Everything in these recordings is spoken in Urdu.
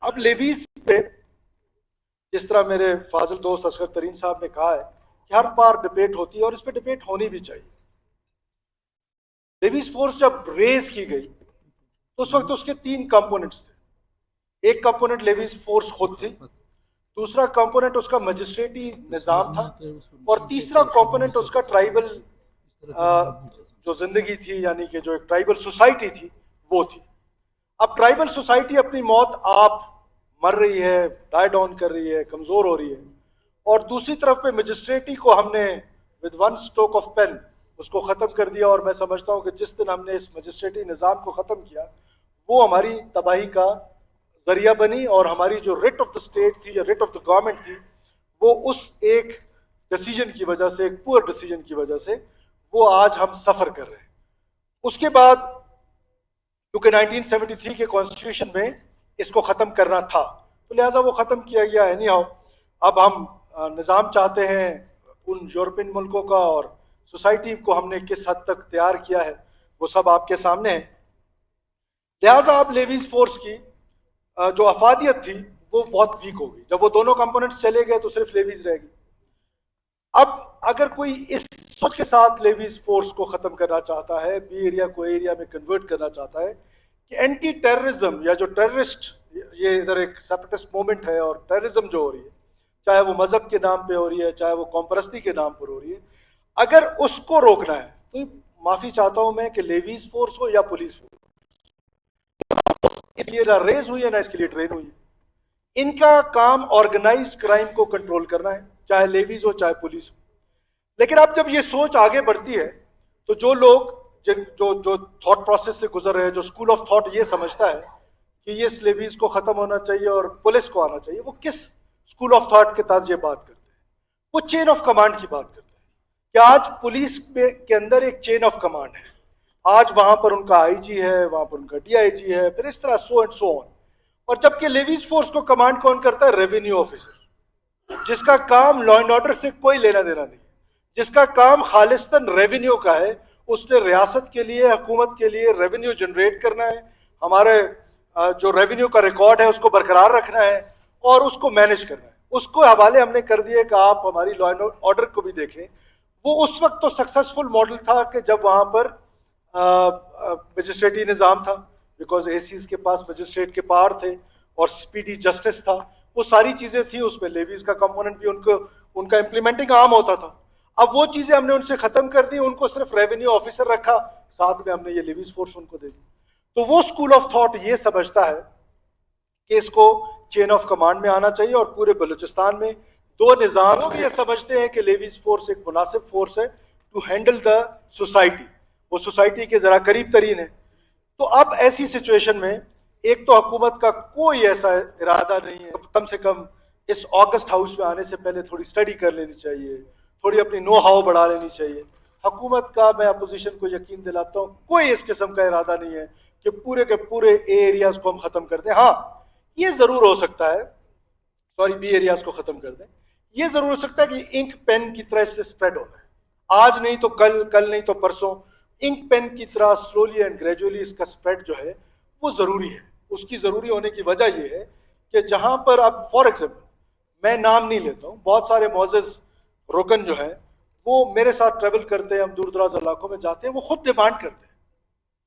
اب لیویز پہ جس طرح میرے فاضل دوست اصغر ترین صاحب نے کہا ہے کہ ہر بار ڈبیٹ ہوتی ہے اور اس پہ ڈبیٹ ہونی بھی چاہیے. لیویز فورس جب ریز کی گئی تو اس وقت اس کے 3 کمپوننٹس تھے. ایک کمپوننٹ لیویز فورس خود تھی, دوسرا کمپوننٹ اس کا مجسٹریٹی نظام تھا, اور تیسرا کمپوننٹ اس کا ٹرائبل جو زندگی تھی, یعنی کہ جو ایک ٹرائبل سوسائٹی تھی وہ تھی. اب ٹرائبل سوسائٹی اپنی موت آپ مر رہی ہے, ڈائی ڈاؤن کر رہی ہے, کمزور ہو رہی ہے, اور دوسری طرف پہ مجسٹریٹی کو ہم نے with one stroke of pen اس کو ختم کر دیا. اور میں سمجھتا ہوں کہ جس دن ہم نے اس مجسٹریٹی نظام کو ختم کیا وہ ہماری تباہی کا ذریعہ بنی, اور ہماری جو ریٹ آف دا اسٹیٹ تھی یا ریٹ آف دا گورنمنٹ تھی وہ اس ایک ڈیسیجن کی وجہ سے, ایک پور ڈیسیجن کی وجہ سے وہ آج ہم سفر کر رہے ہیں. اس کے بعد کیونکہ 1973 کے کانسٹیٹیوشن میں اس کو ختم کرنا تھا تو لہٰذا وہ ختم کیا گیا. اینی ہاؤ اب ہم نظام چاہتے ہیں ان یورپین ملکوں کا, اور سوسائٹی کو ہم نے کس حد تک تیار کیا ہے وہ سب آپ کے سامنے ہے. لہٰذا اب لیویز فورس کی جو افادیت تھی وہ بہت ویک ہو گئی. جب وہ دونوں کمپوننٹس چلے گئے تو صرف لیویز رہ گئی. اب اگر کوئی اس سوچ کے ساتھ لیویز فورس کو ختم کرنا چاہتا ہے, بی ایریا کو ایریا میں کنورٹ کرنا چاہتا ہے کہ اینٹی ٹیررزم یا جو ٹیررسٹ, یہ ادھر ایک سیپریٹسٹ موومنٹ ہے, اور ٹیررزم جو ہو رہی ہے چاہے وہ مذہب کے نام پہ ہو رہی ہے, چاہے وہ قوم پرستی کے نام پر ہو رہی ہے, اگر اس کو روکنا ہے تو معافی چاہتا ہوں میں کہ لیویز فورس ہو یا پولیس فورس, اس لیے نہ ریز ہوئی ہے نہ اس کے لیے ٹرین ہوئی ہے. ان کا کام آرگنائزڈ کرائم کو کنٹرول کرنا ہے, چاہے لیویز ہو چاہے پولیس ہو. لیکن اب جب یہ سوچ آگے بڑھتی ہے تو جو لوگ جو تھاٹ پروسیس سے گزر رہے ہیں, جو اسکول آف تھاٹ یہ سمجھتا ہے کہ یہ لیویز کو ختم ہونا چاہیے اور پولیس کو آنا چاہیے, وہ کس اسکول آف تھاٹ کے تحت یہ بات کرتے ہیں؟ وہ چین آف کمانڈ کی بات کرتے ہیں کہ آج پولیس کے اندر ایک چین آف کمانڈ ہے. آج وہاں پر ان کا آئی جی ہے, وہاں پر ان کا ڈی آئی جی ہے, پھر اس طرح سو اینڈ سو آن. اور جبکہ لیویز فورس کو کمانڈ کون کرتا ہے؟ ریونیو آفیسر, جس کا کام لا اینڈ آرڈر سے کوئی لینا دینا نہیں, جس کا کام خالصتاً ریونیو کا ہے. اس نے ریاست کے لیے, حکومت کے لیے ریونیو جنریٹ کرنا ہے, ہمارے جو ریونیو کا ریکارڈ ہے اس کو برقرار رکھنا ہے اور اس کو مینج کرنا ہے. اس کو حوالے ہم نے کر دیے کہ آپ ہماری لا اینڈ آرڈر کو بھی دیکھیں. وہ اس وقت تو سکسیسفل ماڈل تھا کہ جب وہاں پر مجسٹریٹی نظام تھا, بیکاز اے سیز کے پاس مجسٹریٹ کے پاور تھے اور اسپیڈی جسٹس تھا, وہ ساری چیزیں تھیں. اس میں لیویز کا کمپوننٹ بھی ان کا امپلیمنٹنگ عام ہوتا تھا. اب وہ چیزیں ہم نے ان سے ختم کر دی, ان کو صرف ریونیو آفیسر رکھا, ساتھ میں ہم نے یہ لیویز فورس ان کو دے دی. تو وہ اسکول آف تھاٹ یہ سمجھتا ہے کہ اس کو چین آف کمانڈ میں آنا چاہیے, اور پورے بلوچستان میں 2 نظام. لوگ یہ سمجھتے ہیں کہ لیویز فورس ایک مناسب فورس ہے ٹو ہینڈل دا سوسائٹی, وہ سوسائٹی کے ذرا قریب ترین ہے. تو اب ایسی سچویشن میں ایک تو حکومت کا کوئی ایسا ارادہ نہیں ہے, کم سے کم اس آگسٹ ہاؤس میں آنے سے پہلے تھوڑی اسٹڈی کر لینی چاہیے, تھوڑی اپنی نو ہاؤ بڑھا لینی چاہیے. حکومت کا میں اپوزیشن کو یقین دلاتا ہوں کوئی اس قسم کا ارادہ نہیں ہے کہ پورے کے پورے اے ایریاز کو ہم ختم کر دیں. ہاں یہ ضرور ہو سکتا ہے, بی ایریاز کو ختم کر دیں, یہ ضرور ہو سکتا ہے کہ انک پین کی طرح اس سے اسپریڈ ہونا ہے, آج نہیں تو کل, کل نہیں تو پرسوں, انک پین کی طرح سلولی اینڈ گریجولی اس کا اسپریڈ جو ہے وہ ضروری ہے. اس کی ضروری ہونے کی وجہ یہ ہے کہ جہاں پر اب فار ایگزامپل میں نام نہیں لیتا ہوں, بہت سارے معزز رکن جو ہیں وہ میرے ساتھ ٹریول کرتے ہیں, ہم دور دراز علاقوں میں جاتے ہیں, وہ خود ڈیمانڈ کرتے ہیں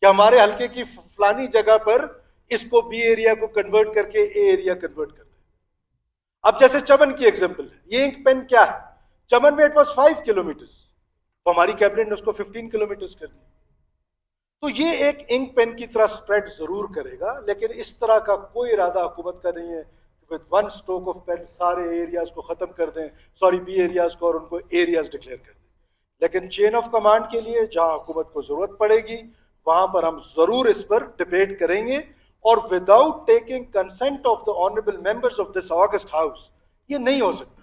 کہ ہمارے حلقے کی فلانی جگہ پر اس کو بی ایریا کو کنورٹ کر کے اے ایریا کنورٹ کرتے ہیں. اب جیسے چمن کی ایگزامپل ہے, یہ انک پین کیا ہے, چمن میں اٹ واز 5 کلومیٹرز, تو ہماری کیبنٹ نے اس کو 15 کلومیٹرز کر دیا. تو یہ ایک انک پین کی طرح سپریڈ ضرور کرے گا, لیکن اس طرح کا کوئی ارادہ حکومت کا نہیں ہے کہ with one stroke of pen سارے ایریاز کو ختم کر دیں, بی ایریاز کو, اور ان کو ایریاز ڈکلیئر کر دیں. لیکن چین آف کمانڈ کے لیے جہاں حکومت کو ضرورت پڑے گی وہاں پر ہم ضرور اس پر ڈبیٹ کریں گے, اور without taking consent of the honourable members of this august house یہ نہیں ہو سکتا.